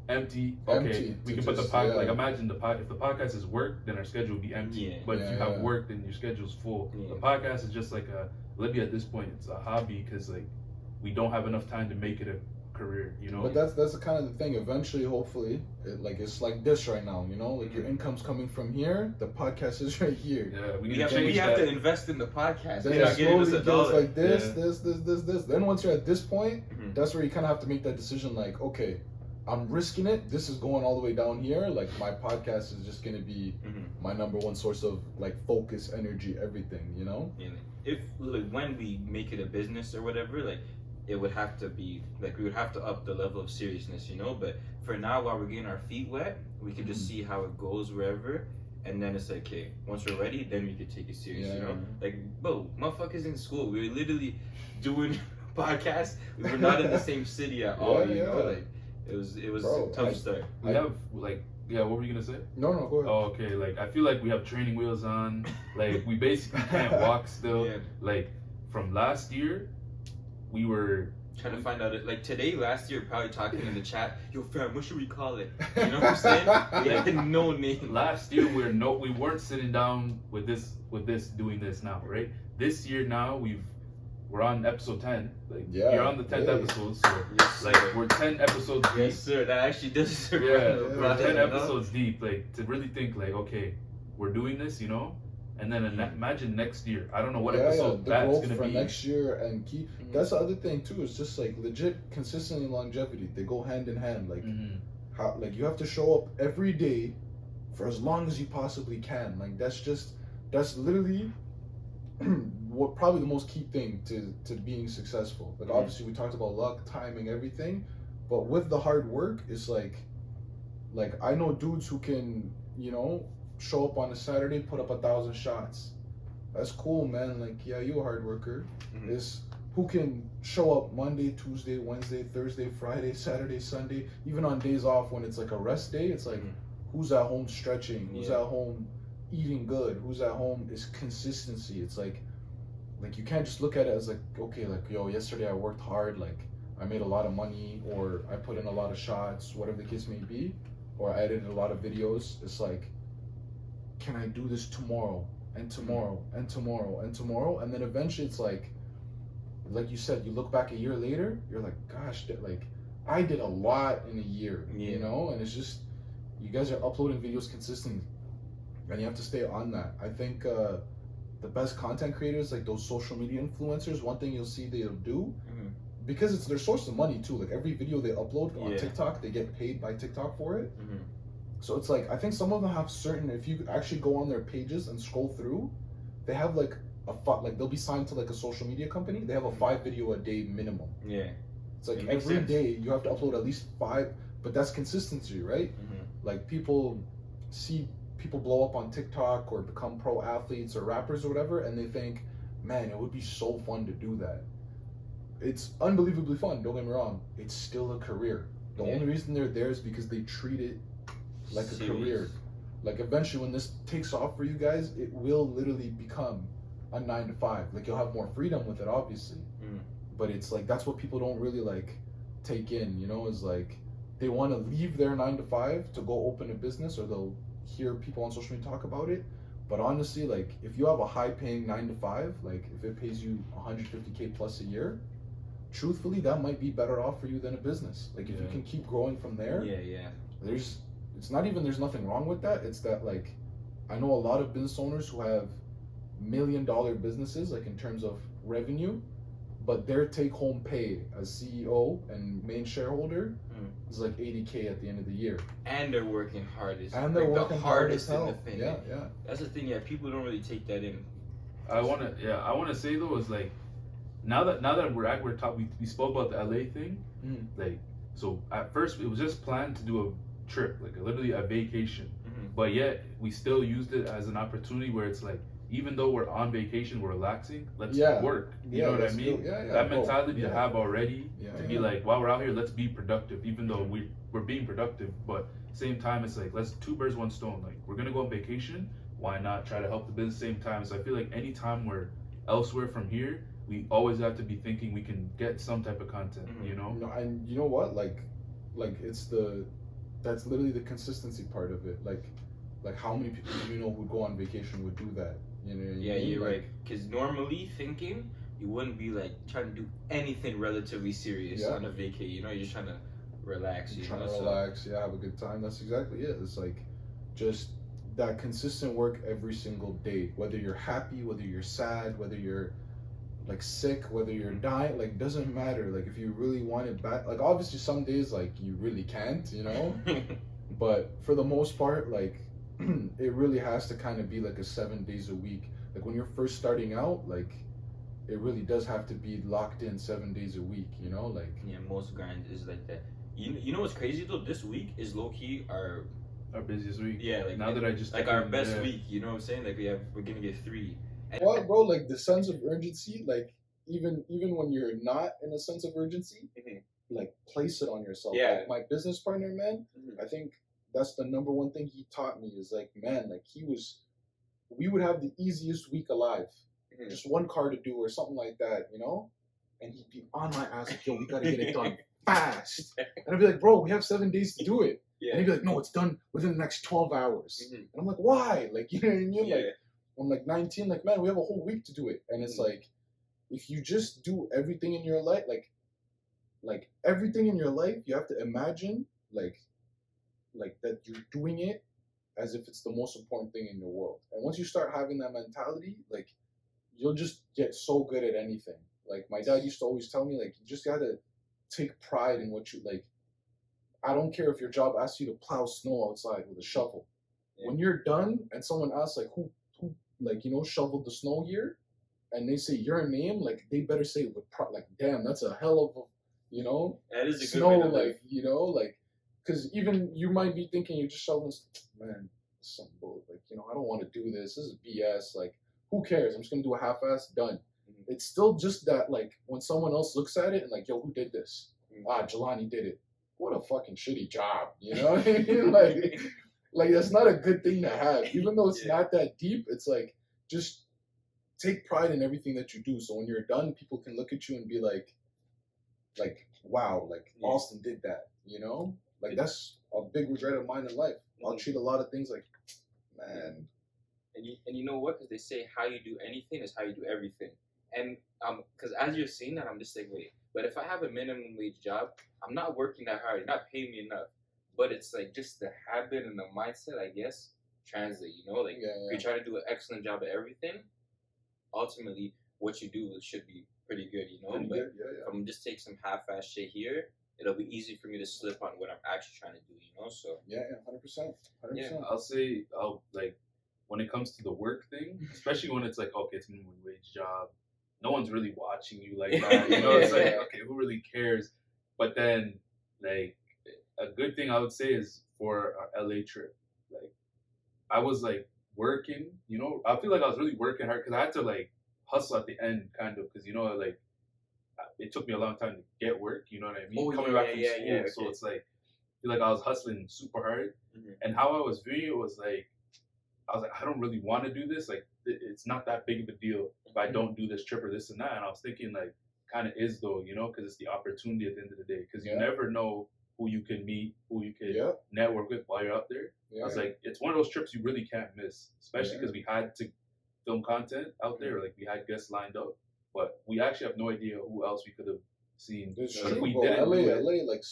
empty. Okay, we can put the podcast. Like imagine if the podcast is work, then our schedule will be empty. Yeah. But if you have work, then your schedule's full. Yeah. The podcast is just like Libby at this point. It's a hobby because like we don't have enough time to make it a career, you know. But that's the kind of the thing. Eventually, hopefully, it's like this right now, you know. Like your income's coming from here, the podcast is right here. Yeah, we have to invest in the podcast. Then it slowly goes like this. Then once you're at this point, that's where you kind of have to make that decision. Like, okay, I'm risking it. This is going all the way down here. Like my podcast is just gonna be my number one source of like focus, energy, everything. You know. Yeah. If like when we make it a business or whatever, like. It would have to be like we would have to up the level of seriousness, you know. But for now, while we're getting our feet wet, we can just see how it goes wherever, and then it's like, okay, once we're ready, then we could take it serious, you know. Like, bro, motherfuckers in school, we were literally doing podcasts. We were not in the same city at all, you know. Like, it was Bro, a tough start. We have like. Yeah, what were you gonna say? No, go ahead. Oh, okay. Like I feel like we have training wheels on. Like we basically can't walk still. Yeah. Like from last year. We were trying to find out it like last year probably talking in the chat, yo fam, what should we call it? You know what I'm saying? We had no name. Last year we weren't sitting down with this doing this now, right? This year now we're on episode 10. Like you're on the 10th episode, so like we're 10 episodes deep. Yes sir, that actually does we're 10 episodes deep, like to really think like, okay, we're doing this, you know? And then imagine next year. I don't know what episode that's going to be. Next year and keep. That's the other thing too. It's just like legit consistency and longevity. They go hand in hand. Like how like you have to show up every day for as long as you possibly can. Like that's literally what probably the most key thing to being successful. Like obviously we talked about luck, timing, everything, but with the hard work, it's like I know dudes who can, you know, show up on a Saturday, put up 1,000 shots. That's cool, man. Like, yeah, you a hard worker. Is who can show up Monday, Tuesday, Wednesday, Thursday, Friday, Saturday, Sunday, even on days off when it's like a rest day. It's like, who's at home stretching? Who's at home eating good? Who's at home is consistency. It's like you can't just look at it as like, okay, like, yo, yesterday I worked hard, like I made a lot of money, or I put in a lot of shots, whatever the case may be, or I edited a lot of videos. It's like, can I do this tomorrow and tomorrow and tomorrow and tomorrow? And then eventually it's like you said, you look back a year later, you're like, gosh, like I did a lot in a year, you know? And it's just, you guys are uploading videos consistently and you have to stay on that. I think the best content creators, like those social media influencers, one thing you'll see they'll do, because it's their source of money too. Like every video they upload on TikTok, they get paid by TikTok for it. So it's like, I think some of them have certain, if you actually go on their pages and scroll through, they have like they'll be signed to like a social media company. They have a 5 video a day minimum. Yeah. It's like every day you have to upload at least 5, but that's consistency, right? Like people see people blow up on TikTok or become pro athletes or rappers or whatever, and they think, man, it would be so fun to do that. It's unbelievably fun, don't get me wrong. It's still a career. The only reason they're there is because they treat it like a career. Like eventually when this takes off for you guys, it will literally become a 9 to 5. Like you'll have more freedom with it, obviously. But it's like, that's what people don't really like take in, you know, is like they want to leave their 9 to 5 to go open a business, or they'll hear people on social media talk about it. But honestly, like if you have a high paying 9 to 5, like if it pays you 150K plus a year, truthfully, that might be better off for you than a business. Like if you can keep growing from there, there's it's not even there's nothing wrong with that. It's that like I know a lot of business owners who have $1 million businesses, like in terms of revenue, but their take home pay as CEO and main shareholder is like 80K at the end of the year. And they're working hard. And they're working hard as hell. In the thing. Yeah. That's the thing. Yeah, people don't really take that in. I wanna say though is like now that we're talking, we spoke about the LA thing. Like, so at first it was just planned to do a trip, like literally a vacation, but yet we still used it as an opportunity where it's like, even though we're on vacation, we're relaxing, let's work. You know what I mean? That mentality to have already, to be like, while we're out here, let's be productive, even though we're being productive, but same time, it's like, let's two birds, one stone. Like, we're going to go on vacation, why not try to help the business same time? So I feel like anytime we're elsewhere from here, we always have to be thinking we can get some type of content, you know? And you know what? Like that's literally the consistency part of it. Like how many people do you know who go on vacation would do that? You know what I mean? Yeah, you're right. Because normally thinking, you wouldn't be like trying to do anything relatively serious on a vacay. You know, you're just trying to relax. You're trying to relax, have a good time. That's exactly it. It's like just that consistent work every single day. Whether you're happy, whether you're sad, whether you're like sick, whether you're dying, like doesn't matter. Like if you really want it back, like obviously some days like you really can't, you know. But for the most part, like it really has to kind of be like a 7 days a week. Like when you're first starting out, like it really does have to be locked in 7 days a week, you know, like most grind is like that. You know what's crazy though? This week is low key our busiest week. Yeah, like now that I just like our best week. You know what I'm saying? Like we're gonna get 3. Well, bro, like the sense of urgency, like even when you're not in a sense of urgency, like place it on yourself. Yeah. Like my business partner, man, I think that's the number one thing he taught me is like, man, like we would have the easiest week alive. Just one car to do or something like that, you know? And he'd be on my ass like, yo, we gotta get it done fast. And I'd be like, bro, we have 7 days to do it. And he'd be like, no, it's done within the next 12 hours. And I'm like, why? Like, you know what I mean? Like, I'm like 19, like, man, we have a whole week to do it. And it's like, if you just do everything in your life, like everything in your life, you have to imagine, like that you're doing it as if it's the most important thing in your world. And once you start having that mentality, like, you'll just get so good at anything. Like, my dad used to always tell me, like, you just gotta take pride in what you, like, I don't care if your job asks you to plow snow outside with a shovel. When you're done and someone asks, like, who like, you know, shoveled the snow here, and they say your name, like, they better say it with pride. Like, damn, that's a hell of a, you know, that is a snow, good way to like, you know, like, because even you might be thinking you're just shoveling, man, some bull, like, you know, I don't want to do this. This is BS. Like, who cares? I'm just gonna do a half-ass, done. It's still just that, like, when someone else looks at it and like, yo, who did this? Jelani did it. What a fucking shitty job, you know what I mean? Like that's not a good thing to have. Even though it's not that deep, it's like, just take pride in everything that you do. So when you're done, people can look at you and be like, wow, like Austin did that, you know? Like that's a big regret of mine in life. I'll treat a lot of things like, man. And you know what? Because they say how you do anything is how you do everything. And because as you're saying that, I'm just like, wait. But if I have a minimum wage job, I'm not working that hard. You're not paying me enough. But it's like just the habit and the mindset, I guess, translate. You know, like if you're trying to do an excellent job at everything, ultimately what you do should be pretty good. You know, but if I'm just take some half-ass shit here, it'll be easy for me to slip on what I'm actually trying to do. You know, so 100%. Yeah, I'll say, like, when it comes to the work thing, especially when it's like, okay, it's a minimum wage job, no one's really watching you like that. You know, it's like, okay, who really cares? But then, like, a good thing I would say is for our LA trip, like, I was like working, you know, I feel like I was really working hard because I had to like hustle at the end, kind of, because, you know, like, it took me a long time to get work, you know what I mean? Coming back from school, so it's like, I feel like I was hustling super hard, and how I was viewing it was like, I was like, I don't really want to do this. Like, it's not that big of a deal if I don't do this trip or this and that. And I was thinking, like, kind of is though, you know, because it's the opportunity at the end of the day. Because you Yeah. never know who you can meet, who you can Yeah. network with while you're out there. Yeah. I was like, it's one of those trips you really can't miss, especially Yeah. because we had to film content out there. Like we had guests lined up, but we actually have no idea who else we could have seen. It's If true, we bro. didn't do it, LA, like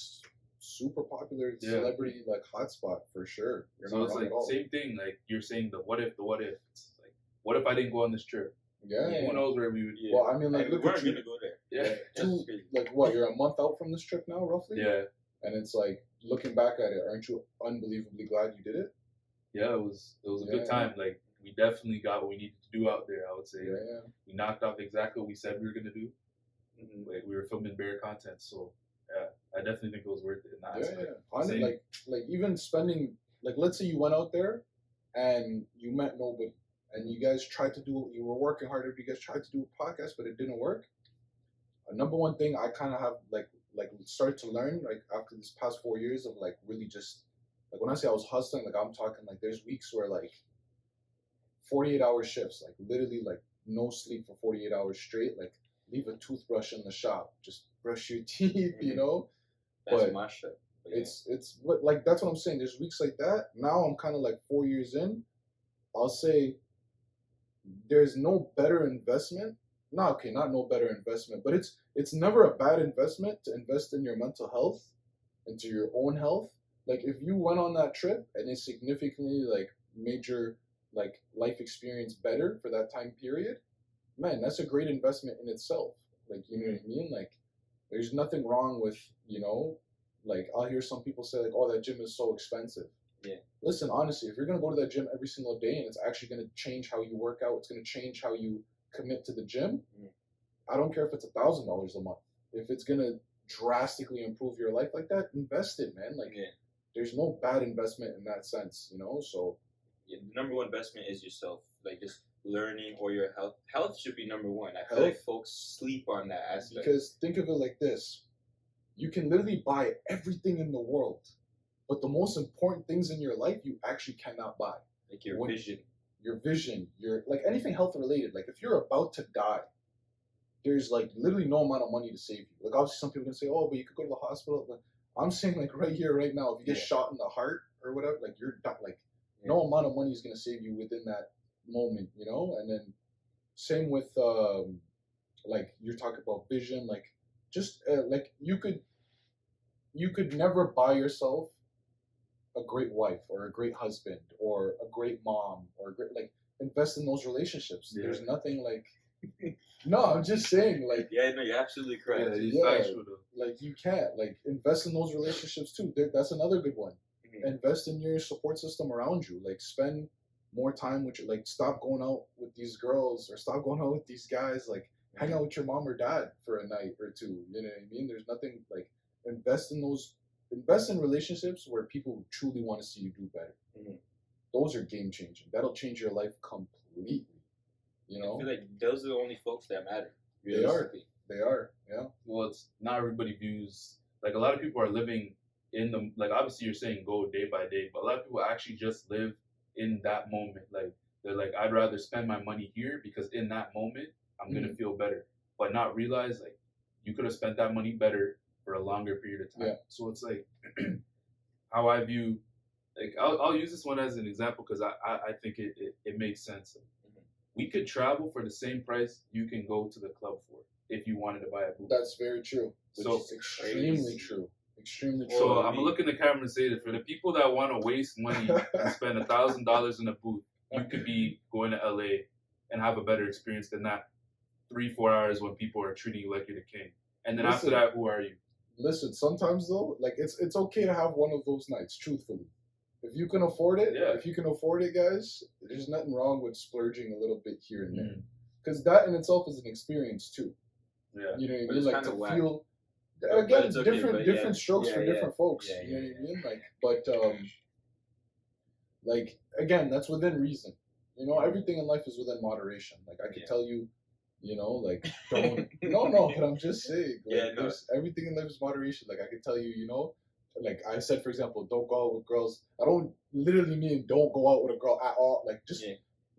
super popular celebrity like hotspot for sure. You're so not it's wrong like at all. same thing. Like you're saying the what if. It's like, what if I didn't go on this trip? Yeah. Who knows where we would? Yeah. Well, I mean, like, we look weren't at you. gonna go there. Yeah. Two, like what? You're a month out from this trip now, roughly. Yeah. And it's like looking back at it, aren't you unbelievably glad you did it? Yeah, it was a Yeah. good time. Like we definitely got what we needed to do out there. I would say Yeah. we knocked off exactly what we said we were gonna do. Mhm. Like we were filming bare content, so yeah, I definitely think it was worth it. In that Yeah. aspect. Honestly, Same. like even spending, like, let's say you went out there and you met nobody, and you guys tried to do, you were working hard, you guys tried to do a podcast, but it didn't work. Number one thing I kind of have like started to learn like after this past 4 years of like really just like when I say I was hustling, like I'm talking like there's weeks where like 48-hour shifts, like literally like no sleep for 48 hours straight, like leave a toothbrush in the shop, just brush your teeth, you know. That's But my shit. But yeah. it's what like that's what I'm saying. There's weeks like that. Now I'm kind of like 4 years in. I'll say there's no better investment. No, okay, not no better investment, but it's never a bad investment to invest in your mental health, into your own health. Like if you went on that trip and it significantly like made your like life experience better for that time period, man, that's a great investment in itself. Like, you know what I mean? Like there's nothing wrong with, you know, like I'll hear some people say like, oh, that gym is so expensive. Yeah. Listen, honestly, if you're gonna go to that gym every single day and it's actually gonna change how you work out, it's gonna change how you commit to the gym. I don't care if it's $1,000 a month. If it's gonna drastically improve your life like that, invest it, man. Like there's no bad investment in that sense, you know. So the number one investment is yourself. Like just learning or your health. Health should be number one. I feel like folks sleep on that aspect. Because think of it like this: you can literally buy everything in the world, but the most important things in your life you actually cannot buy. Like your vision. Your vision, your like anything health related. Like if you're about to die, there's like literally no amount of money to save you. Like obviously some people can say, oh, but you could go to the hospital. But I'm saying like right here, right now, if you get shot in the heart or whatever, like you're like no amount of money is gonna save you within that moment, you know. And then same with like you're talking about vision, like just like you could never buy yourself a great wife or a great husband or a great mom or a great like invest in those relationships. Yeah. There's nothing like no, I'm just saying like yeah, no, you're absolutely correct. like you can't like invest in those relationships too. That's another good one. Invest in your support system around you. Like spend more time with your like stop going out with these girls or stop going out with these guys. Like hang out with your mom or dad for a night or two. You know what I mean? There's nothing like invest in relationships where people truly want to see you do better. Those are game changing. That'll change your life completely. You know? I feel like those are the only folks that matter. They are. Yeah. Well, it's not everybody views like a lot of people are living in the like obviously you're saying go day by day, but a lot of people actually just live in that moment. Like they're like, I'd rather spend my money here because in that moment I'm gonna feel better. But not realize like you could have spent that money better for a longer period of time. Yeah. So it's like how I view like I'll use this one as an example because I think it makes sense. We could travel for the same price you can go to the club for if you wanted to buy a boot. That's very true. So is extremely true. Extremely true. So I'm gonna look in the camera and say that for the people that want to waste money and spend $1,000 in a booth, you could be going to LA and have a better experience than that 3-4 hours when people are treating you like you're the king. And then after that, who are you? Listen, sometimes though, like it's okay to have one of those nights. Truthfully, if you can afford it, guys, there's nothing wrong with splurging a little bit here and there, because that in itself is an experience too. Yeah, you know what I but mean. Like to whack. feel. But Again, it's okay, different strokes for different folks. Yeah, you know what I mean? Like, but like again, that's within reason. You know, everything in life is within moderation. Like I could tell you, you know, like don't no, but I'm just saying. Like, everything in life is moderation. Like I could tell you, you know, like I said, for example, don't go out with girls. I don't literally mean don't go out with a girl at all. Like just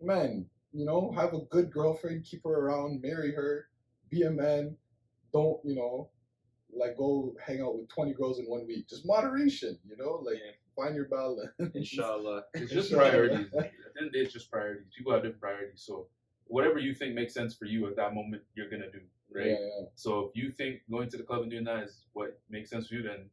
man, you know, have a good girlfriend, keep her around, marry her, be a man. don't, like go hang out with 20 girls in 1 week. Just moderation, like find your balance. Inshallah. It's just priorities. At the end of the day, it's just priorities. People have different priorities. So whatever you think makes sense for you at that moment, you're gonna do, right? Yeah. So if you think going to the club and doing that is what makes sense for you, then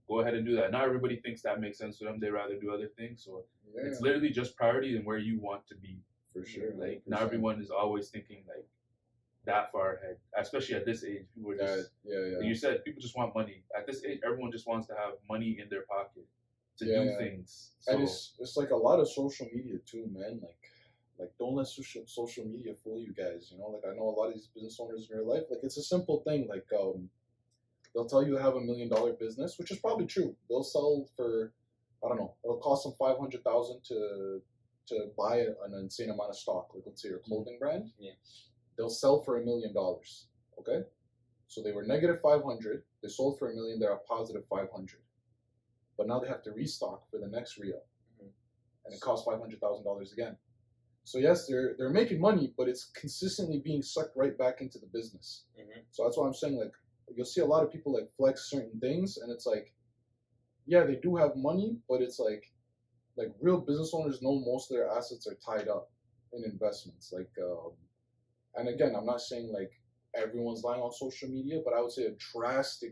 go ahead and do that. Not everybody thinks that makes sense for them. They rather do other things. So it's literally just priority and where you want to be. For sure. Like not everyone is always thinking like that far ahead, especially at this age. People are just like you said, people just want money. At this age, everyone just wants to have money in their pocket to do things. So, and it's like a lot of social media too, man. Like don't let social media fool you guys. Like I know a lot of these business owners in real life. Like it's a simple thing. Like they'll tell you to have $1 million business, which is probably true. They'll sell for, I don't know, it'll cost them $500,000 to buy an insane amount of stock. Like let's say your clothing brand. Yeah. They'll sell for $1 million. Okay, so they were negative 500. They sold for $1 million. They're a positive 500. But now they have to restock for the next reel, and it costs $500,000 again. So yes, they're making money, but it's consistently being sucked right back into the business. So that's why I'm saying, like, you'll see a lot of people like flex certain things, and it's like, yeah, they do have money, but it's like real business owners know most of their assets are tied up in investments. Like, and again, I'm not saying like everyone's lying on social media, but I would say a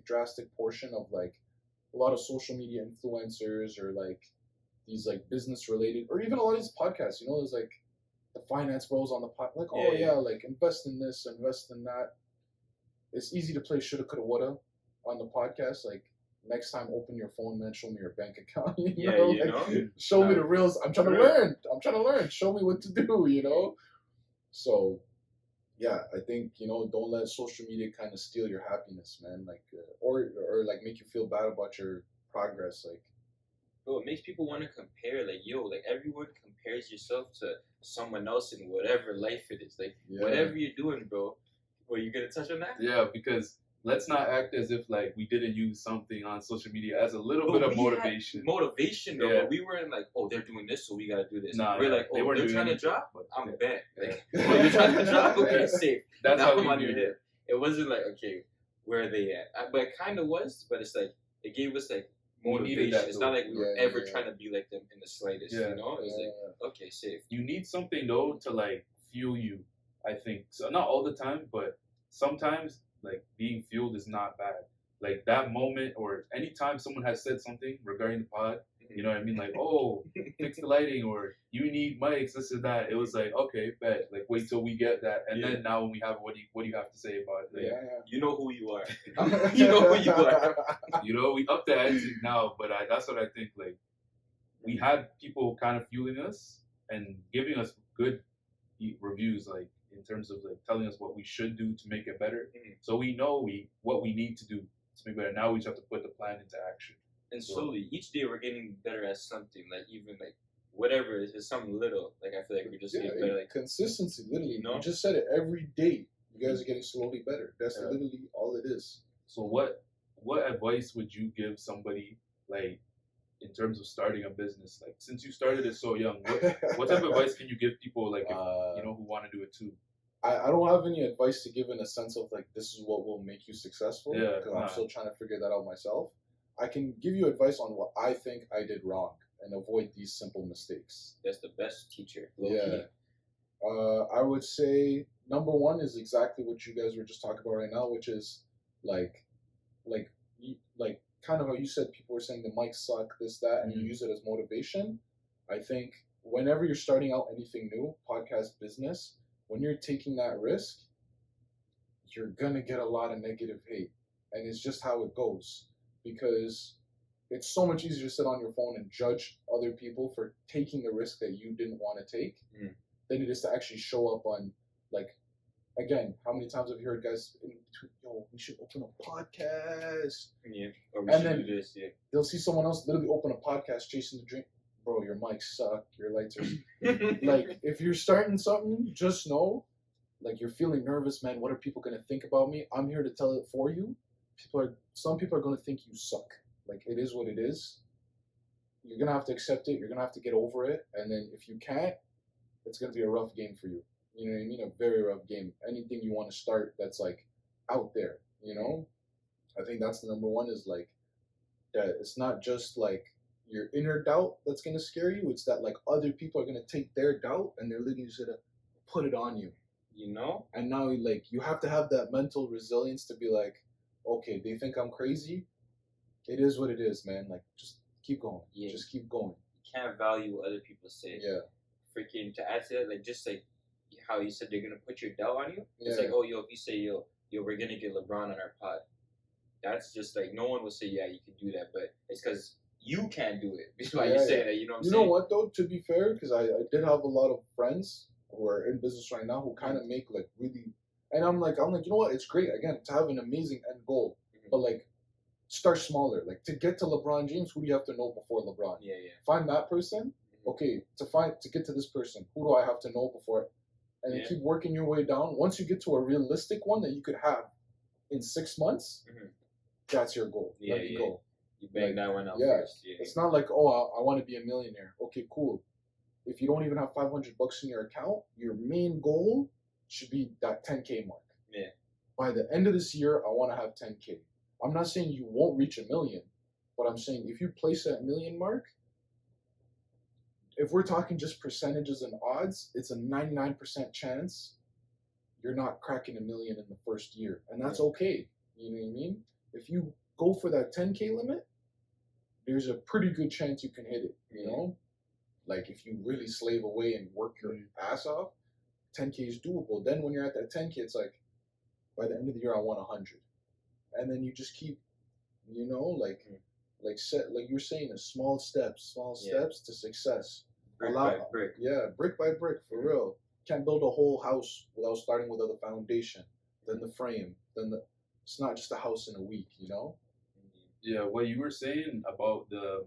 drastic portion of like a lot of social media influencers or like these like business related, or even a lot of these podcasts, there's like the finance bros on the pod, like, like invest in this, invest in that. It's easy to play shoulda, coulda, woulda on the podcast. Like next time, open your phone, man. Show me your bank account. Show me the reals. I'm trying to learn. Show me what to do. So, yeah, I think don't let social media kind of steal your happiness, man. Like, or like make you feel bad about your progress. Like, bro, it makes people want to compare. Like, like everyone compares yourself to someone else in whatever life it is. Like, whatever you're doing, bro. Were you gonna touch on that? Yeah, because let's not act as if like we didn't use something on social media as a little bit of motivation. Motivation though, but we weren't like, oh, they're doing this, so we gotta do this. Nah, we're like, oh, they're trying to drop, I'm bet. Like, oh, you're trying to drop, okay, safe. That's now how I'm on we your do head. It wasn't like, okay, where are they at? But it kind of was, but it's like it gave us like motivation. It's not like we were ever trying to be like them in the slightest. It was like, okay, safe. You need something though to like fuel you. I think so. Not all the time, but sometimes like being fueled is not bad. Like that moment or anytime someone has said something regarding the pod, you know what I mean? Like, oh, fix the lighting or you need mics, this or that. It was like, okay, bet. Like wait till we get that. And then now when we have what do you have to say about it? Like, you know who you are. You know who you are. We up the ante now, but that's what I think. Like we had people kind of fueling us and giving us good reviews, like in terms of like telling us what we should do to make it better. So we know what we need to do to make better. Now we just have to put the plan into action. And slowly, each day we're getting better at something. Like even like whatever it is, something little. Like I feel like we're just getting better. Like consistency, literally. You just said it every day. You guys are getting slowly better. That's literally all it is. So what advice would you give somebody like in terms of starting a business? Like since you started it so young, what type of advice can you give people like if, who want to do it too? I don't have any advice to give in a sense of like this is what will make you successful. Because I'm still trying to figure that out myself. I can give you advice on what I think I did wrong and avoid these simple mistakes. That's the best teacher. I would say number one is exactly what you guys were just talking about right now, which is like kind of how you said people were saying the mics suck, this, that, and you use it as motivation. I think whenever you're starting out anything new, podcast business, when you're taking that risk, you're going to get a lot of negative hate. And it's just how it goes. Because it's so much easier to sit on your phone and judge other people for taking a risk that you didn't want to take than it is to actually show up on, like, again, how many times have you heard guys in between, yo, we should open a podcast. Or we should do this, they'll see someone else literally open a podcast chasing the dream. Bro, your mics suck, your lights are... like, if you're starting something, just know, like, you're feeling nervous, man, what are people going to think about me? I'm here to tell it for you. Some people are going to think you suck. Like, it is what it is. You're going to have to accept it. You're going to have to get over it. And then if you can't, it's going to be a rough game for you. You know what I mean? A very rough game. Anything you want to start that's, like, out there. You know, I think that's the number one is like that. It's not just like your inner doubt that's gonna scare you. It's that like other people are gonna take their doubt and they're literally just gonna put it on you. You know? And now like you have to have that mental resilience to be like, okay, they think I'm crazy. It is what it is, man. Like just keep going. Yeah. Just keep going. You can't value what other people say. Yeah. Freaking to add to that, like just like how you said they're gonna put your doubt on you. It's Yeah. like, oh yo, if you say yo, we're gonna get LeBron on our pod. That's just like no one will say, yeah, you can do that, but it's because you can't do it. That's why Yeah, you say yeah. that. You know what I'm You saying? know what though? To be fair, because I did have a lot of friends who are in business right now who kind of make like really, and I'm like, you know what? It's great again to have an amazing end goal, but like start smaller. Like to get to LeBron James, who do you have to know before LeBron? Yeah. Find that person. Okay, to get to this person, who do I have to know before? And you keep working your way down. Once you get to a realistic one that you could have in 6 months, that's your goal. Yeah, Let it go. You bang that one out Yeah. first. Yeah. It's not like, oh, I want to be a millionaire. Okay, cool. If you don't even have $500 in your account, your main goal should be that 10K mark. Yeah. By the end of this year, I want to have 10K. I'm not saying you won't reach a million, but I'm saying if you place that million mark, if we're talking just percentages and odds, it's a 99% chance you're not cracking a million in the first year. And that's okay. You know what I mean? If you go for that 10K limit, there's a pretty good chance you can hit it, you know? Like if you really slave away and work your ass off, 10K is doable. Then when you're at that 10K, it's like, by the end of the year, I want 100. And then you just keep, you know, like set, like you're saying, small steps to success. Brick by brick. Yeah, brick by brick, for real. Can't build a whole house without starting with the foundation, then the frame, it's not just a house in a week, you know? Yeah, what you were saying about the,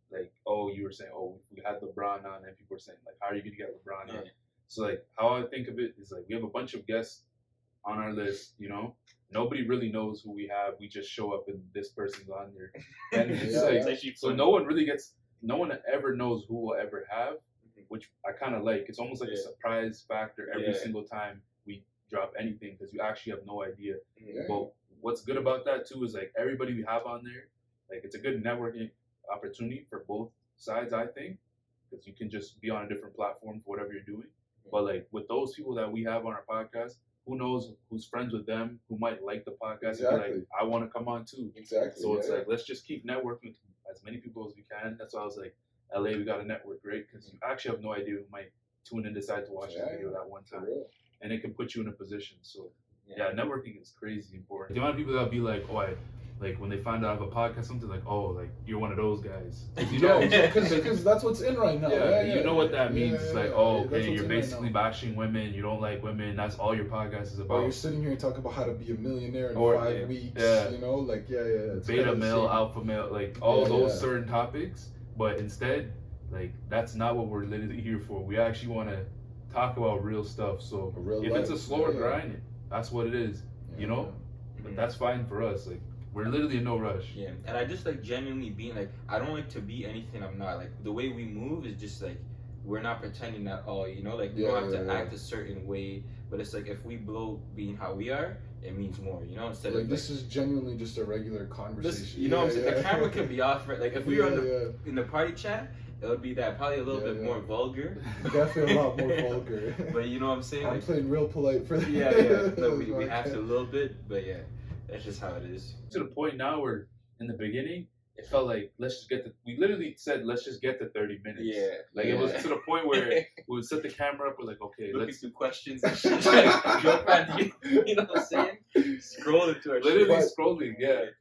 like, you were saying, we had LeBron on, and people were saying, like, how are you going to get LeBron on? So, like, how I think of it is, like, we have a bunch of guests on our list, you know? Nobody really knows who we have. We just show up and this person's on there. And it's so no one ever knows who we'll ever have, which I kind of like. It's almost like a surprise factor every single time we drop anything because you actually have no idea. But what's good about that too is like everybody we have on there, like it's a good networking opportunity for both sides, I think, because you can just be on a different platform for whatever you're doing. But like with those people that we have on our podcast, who knows who's friends with them, who might like the podcast and be like, I want to come on too. Exactly. So it's like, let's just keep networking with as many people as we can. That's why I was like, LA, we got to network, right? Because you actually have no idea who might tune in and decide to watch the video that one time. And it can put you in a position. So yeah, networking is crazy important. The amount of people that'll be like, like when they find out I have a podcast, something like, like you're one of those guys. You know, because that's what's in right now. You know what that means. It's like, okay, you're basically bashing women. You don't like women. That's all your podcast is about. Or you're sitting here and talking about how to be a millionaire in 5 weeks. You know, like beta male, alpha male, like all those certain topics. But instead, like that's not what we're literally here for. We actually want to talk about real stuff. So if it's a slower grind, that's what it is. You know, but that's fine for us. Like. We're literally in no rush. Yeah, and I just like genuinely being like, I don't like to be anything I'm not. Like the way we move is just like, we're not pretending at all, you know? Like we don't have to act a certain way, but it's like if we blow being how we are, it means more, you know? Instead of this is genuinely just a regular conversation. You know what I'm saying? The camera can be off, right? Like if we were in the party chat, it would be that probably a little bit more vulgar. Definitely a lot more vulgar. But you know what I'm saying? I'm playing real polite for that. No, we have to a little bit, but that's just how it is. To the point now where in the beginning, it felt like we literally said, let's just get to 30 minutes. Yeah. Like it was to the point where we would set the camera up, we're like, okay, let's do questions and shit. Like, you know what I'm saying? Scrolling to our literally scrolling,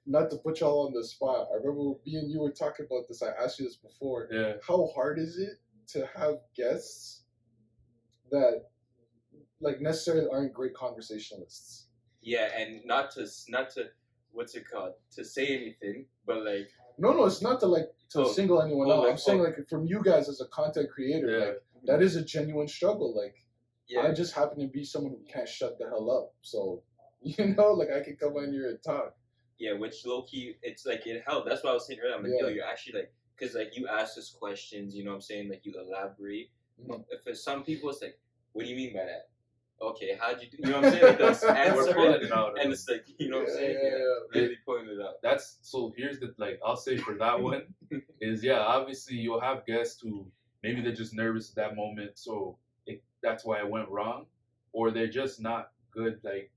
Not to put y'all on the spot. I remember me and you were talking about this. I asked you this before. Yeah. How hard is it to have guests that like necessarily aren't great conversationalists? Yeah, and not to what's it called? To say anything, but like No, it's not to single anyone out. I'm saying like from you guys as a content creator, like that is a genuine struggle. Like I just happen to be someone who can't shut the hell up. So you know, like I can come on here and talk. Yeah, which low key, it's like it helped. That's what I was saying earlier. I'm like, yo, you're actually like, because like you ask us questions, you know what I'm saying? Like you elaborate. If for some people, it's like, what do you mean by that? okay, how'd you do? You know what I'm saying? Like those We're answer pulling it out. and it's like, you know what I'm saying? Yeah. Really pulling it out. That's so. Here's the like. I'll say for that one is obviously you'll have guests who maybe they're just nervous at that moment, so that's why it went wrong, or they're just not good like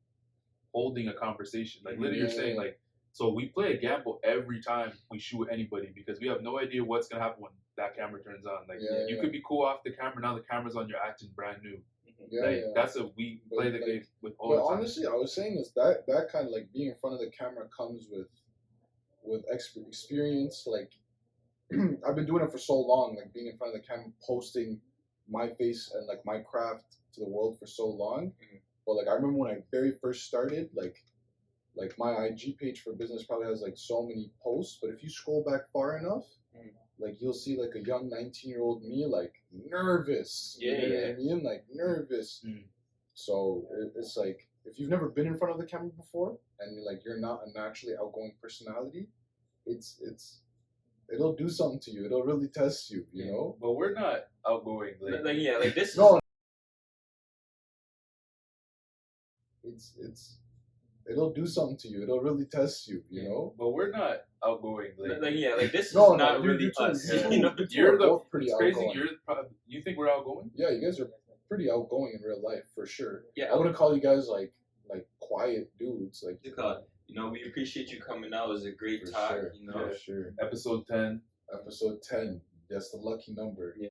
holding a conversation. Like literally, you're saying like. So we play a gamble every time we shoot anybody because we have no idea what's gonna happen when that camera turns on. Like you could be cool off the camera, now the camera's on, you're acting brand new. That's we play the game with all the time. Honestly, I was saying is that kind of like being in front of the camera comes with experience. Like I've been doing it for so long, like being in front of the camera, posting my face and like my craft to the world for so long. But like I remember when I very first started, like my IG page for business probably has like so many posts, but if you scroll back far enough, like you'll see like a young 19-year-old me like nervous. You know what I mean? Like nervous. So it's like if you've never been in front of the camera before and you're not a naturally outgoing personality, it'll do something to you. It'll really test you, you know? But we're not outgoing. Like this no. It'll do something to you. It'll really test you, you know. But we're not outgoing. Like this is not really us. You know, you're both pretty outgoing. You think we're outgoing? Yeah, you guys are pretty outgoing in real life for sure. Yeah, I wouldn't call you guys like quiet dudes. Like you know, we appreciate you coming out. It was a great talk. Sure. You know, for sure. Episode 10. Episode 10. That's the lucky number. Yeah.